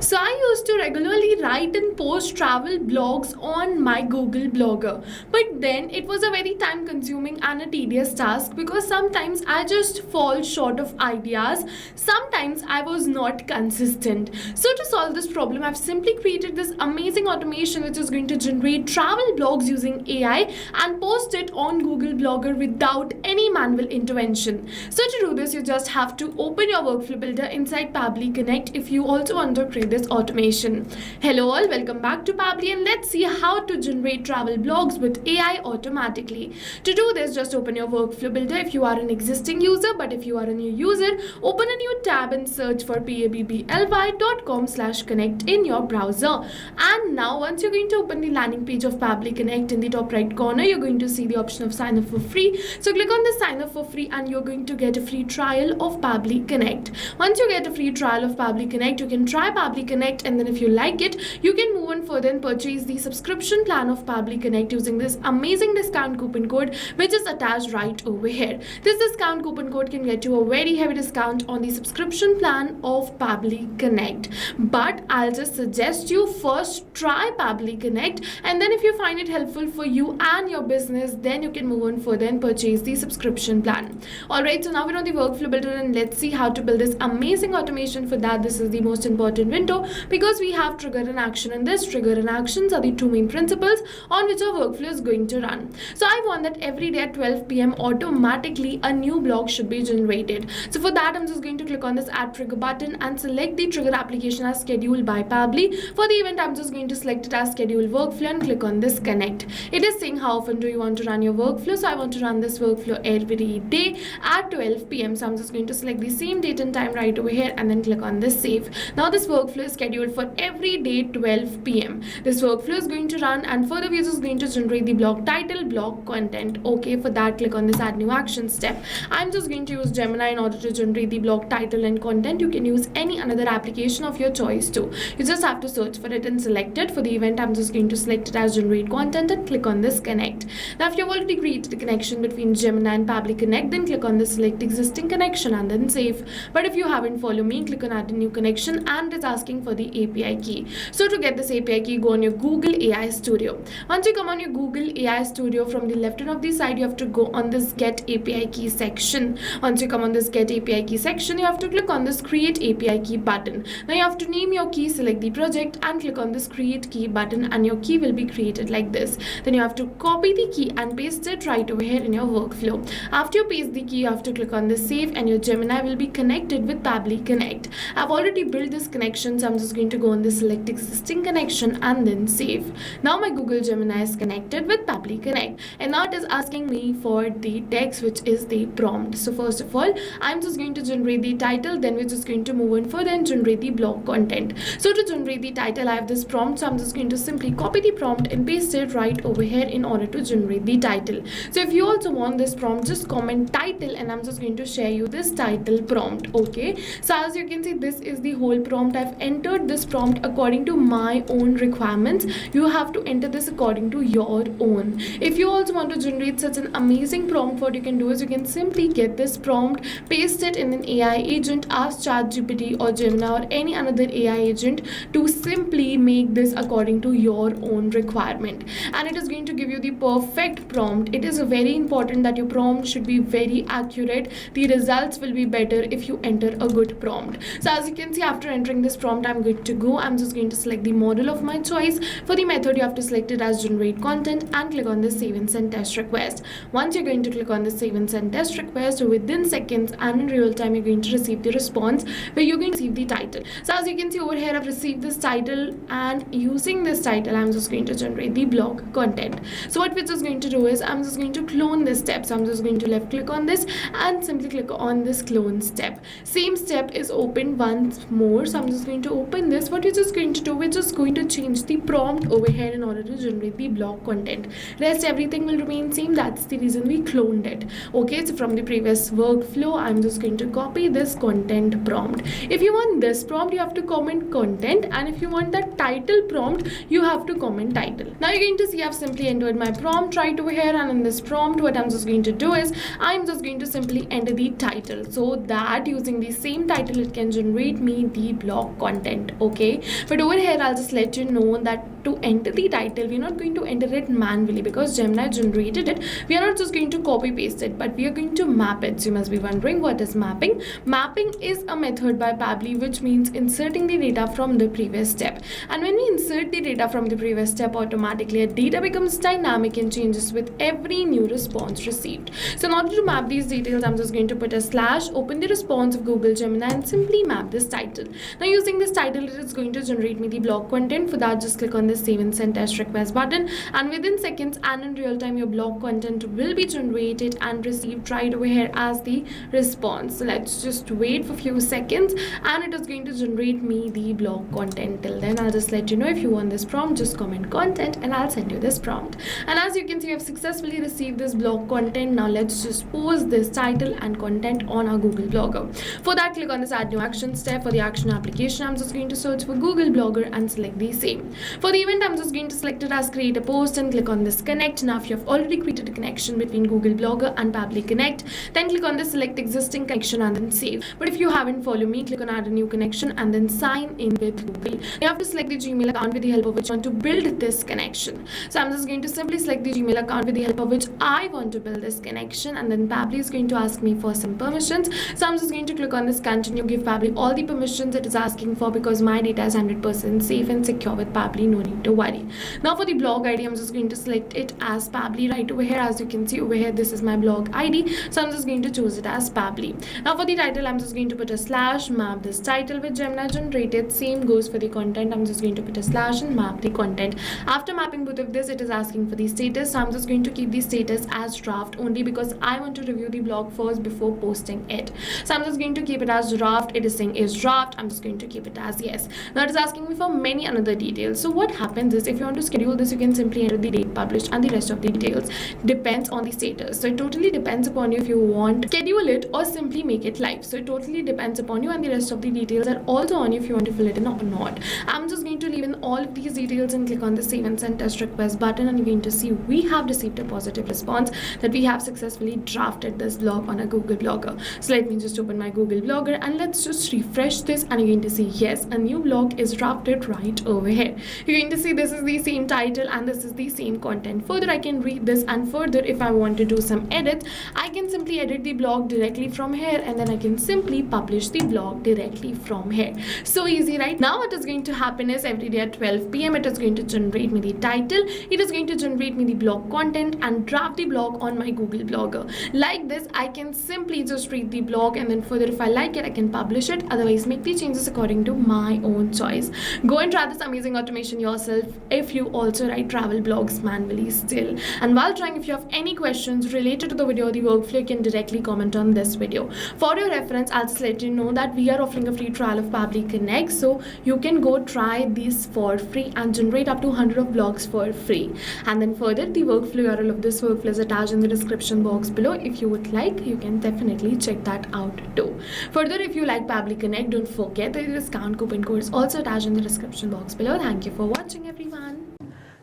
So I used to regularly write and post travel blogs on my Google Blogger. But then it was a very time consuming and a tedious task because sometimes I just fall short of ideas. Sometimes I was not consistent. So to solve this problem, I've simply created this amazing automation which is going to generate travel blogs using AI and post it on Google Blogger without any manual intervention. So to do this, you just have to open your workflow builder inside Pabbly Connect if you also want to create this automation. Hello all, welcome back to Pabbly, and let's see how to generate travel blogs with AI automatically. To do this, just open your workflow builder if you are an existing user, but if you are a new user, open a new tab and search for pabbly.com/connect in your browser. And now once you're going to open the landing page of Pabbly Connect, in the top right corner you're going to see the option of sign up for free. So click on the sign up for free and you're going to get a free trial of Pabbly Connect. Once you get a free trial of Pabbly Connect, you can try Pabbly Connect, and then if you like it, you can move on further and purchase the subscription plan of Pabbly Connect using this amazing discount coupon code which is attached right over here. This discount coupon code can get you a very heavy discount on the subscription plan of Pabbly Connect. But I'll just suggest you first try Pabbly Connect, and then if you find it helpful for you and your business, then you can move on further and purchase the subscription plan. Alright, so now we're on the workflow builder and let's see how to build this amazing automation. For that, this is the most important window because we have trigger and action, and this trigger and actions are the two main principles on which our workflow is going to run. So I want that every day at 12 p.m. automatically a new blog should be generated. So for that, I'm just going to click on this add trigger button and select the trigger application as scheduled by Pabbly. For the event, I'm just going to select it as scheduled workflow and click on this connect. It is saying how often do you want to run your workflow. So I want to run this workflow every day at 12 p.m. So I'm just going to select the same date and time right over here and then click on this save. Now this workflow is scheduled for every day 12 p.m. This workflow is going to run, and further we are just going to generate the blog title, blog content. Okay, for that, click on this add new action step. I'm just going to use Gemini in order to generate the blog title and content. You can use any another application of your choice too. You just have to search for it and select it. For the event, I'm just going to select it as generate content and click on this connect. Now if you've already created the connection between Gemini and Pabbly Connect, then click on this select existing connection and then save. But if you haven't, follow me, click on add a new connection, and it's asking for the API key. So to get this API key, go on your Google AI Studio. Once you come on your Google AI Studio, from the left hand of the side, you have to go on this get API key section. Once you come on this get API key section, you have to click on this create API key button. Now you have to name your key, select the project and click on this create key button, and your key will be created like this. Then you have to copy the key and paste it right over here in your workflow. After you paste the key, you have to click on this save, and your Gemini will be connected with Pabbly Connect. I've already built this connection, so I'm just going to go on this select existing connection and then save. Now my Google Gemini is connected with Pabbly Connect, and now it is asking me for the text, which is the prompt. So first of all, I'm just going to generate the title, then we're just going to move on further and generate the blog content. So to generate the title, I have this prompt, so I'm just going to simply copy the prompt and paste it right over here in order to generate the title. So if you also want this prompt, just comment title, and I'm just going to share you this title prompt. Okay, so as you can see, this is the whole prompt. I've entered this prompt according to my own requirements. You have to enter this according to your own. If you also want to generate such an amazing prompt, what you can do is you can simply get this prompt, paste it in an AI agent, ask ChatGPT or Gemini or any another AI agent to simply make this according to your own requirement, and it is going to give you the perfect prompt. It is very important that your prompt should be very accurate. The results will be better if you enter a good prompt. So as you can see, after entering this prompt, I'm good to go. I'm just going to select the model of my choice. For the method, you have to select it as generate content and click on the save and send test request. Once you're going to click on the save and send test request, within seconds and in real time, you're going to receive the response where you're going to receive the title. So as you can see over here, I've received this title, and using this title, I'm just going to generate the blog content. So what we're just going to do is I'm just going to clone this step. So I'm just going to left click on this and simply click on this clone step. Same step is opened once more. So I'm just going to open this. What we're just going to do, we're just going to change the prompt over here in order to generate the blog content. Rest everything will remain same. That's the reason we cloned it. Okay, so from the previous workflow, I'm just going to copy this content prompt. If you want this prompt, you have to comment content, and if you want that title prompt, you have to comment title. Now you're going to see I've simply entered my prompt right over here, and in this prompt, what I'm just going to do is I'm just going to simply enter the title, so that using the same title, it can generate me the blog content. Okay, way. But over here, I'll just let you know that to enter the title, we're not going to enter it manually because Gemini generated it. We are not just going to copy paste it, but we are going to map it. So you must be wondering, what is mapping? Mapping is a method by Pabbly which means inserting the data from the previous step. And when we insert the data from the previous step, automatically a data becomes dynamic and changes with every new response received. So in order to map these details, I'm just going to put a slash, open the response of Google Gemini and simply map this title. Now using this title, it is going to generate me the blog content. For that, just click on the save and send test request button, and within seconds and in real time, your blog content will be generated and received right over here as the response. So let's just wait for a few seconds and it is going to generate me the blog content. Till then, I'll just let you know, if you want this prompt, just comment content and I'll send you this prompt. And as you can see, I've successfully received this blog content. Now let's just post this title and content on our Google Blogger. For that, click on this add new action step. For the action application, I'm just going to search for Google Blogger and select the same. For the event, I'm just going to select it as create a post and click on this connect. Now if you have already created a connection between Google Blogger and Pabbly Connect, then click on this select existing connection and then save. But if you haven't followed me, click on add a new connection and then sign in with Google. You have to select the Gmail account with the help of which you want to build this connection. So I'm just going to simply select the Gmail account with the help of which I want to build this connection, and then Pabbly is going to ask me for some permissions. So I'm just going to click on this continue, give Pabbly all the permissions it is asking for because my data is 100% safe and secure with Pabbly, no need to worry. Now for the blog ID, I'm just going to select it as Pabbly right over here. As you can see over here, this is my blog ID. So I'm just going to choose it as Pabbly. Now for the title, I'm just going to put a slash, map this title with Gemini generated. Same goes for the content. I'm just going to put a slash and map the content. After mapping both of this, it is asking for the status. So I'm just going to keep the status as draft only because I want to review the blog first before posting it. So I'm just going to keep it as draft. It is saying is draft. I'm just going to keep it as yes. Now it is asking me for many another details. So what happens is, if you want to schedule this, you can simply enter the date published and the rest of the details depends on the status. So it totally depends upon you if you want to schedule it or simply make it live. So it totally depends upon you, and the rest of the details are also on you if you want to fill it in or not. I'm just going to leave in all of these details and click on the save and send test request button, and you're going to see we have received a positive response that we have successfully drafted this blog on a Google Blogger. So let me just open my Google Blogger and let's just refresh this, and you're going to see yes, a new blog is drafted right over here. You're going to see this is the same title and this is the same content. Further, I can read this, and further, if I want to do some edits, I can simply edit the blog directly from here, and then I can simply publish the blog directly from here. So easy, right? Now what is going to happen is, every day at 12 p.m. it is going to generate me the title, it is going to generate me the blog content and draft the blog on my Google Blogger. Like this, I can simply just read the blog, and then further, if I like it, I can publish it. Otherwise, make the changes according to my own choice. Go and try this amazing automation yourself if you also write travel blogs manually still. And while trying, if you have any questions related to the video or the workflow, you can directly comment on this video. For your reference, I'll just let you know that we are offering a free trial of Pabbly Connect, so you can go try these for free and generate up to 100 of blogs for free. And then further, the workflow URL of this workflow is attached in the description box below. If you would like, you can definitely check that out too. Further, if you like Pabbly Connect, don't forget the discount coupon code is also attached in the description box below. Thank you for watching, everyone.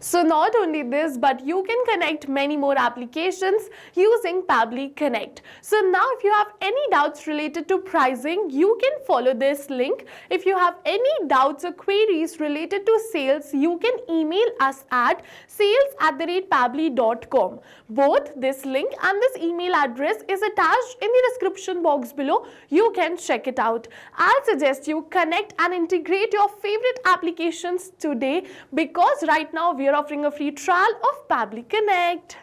So not only this, but you can connect many more applications using Pabbly Connect. So now if you have any doubts related to pricing, you can follow this link. If you have any doubts or queries related to sales, you can email us at sales@pabbly.com. Both this link and this email address is attached in the description box below. You can check it out. I'll suggest you connect and integrate your favorite applications today, because right now we are offering a free trial of Pabbly Connect.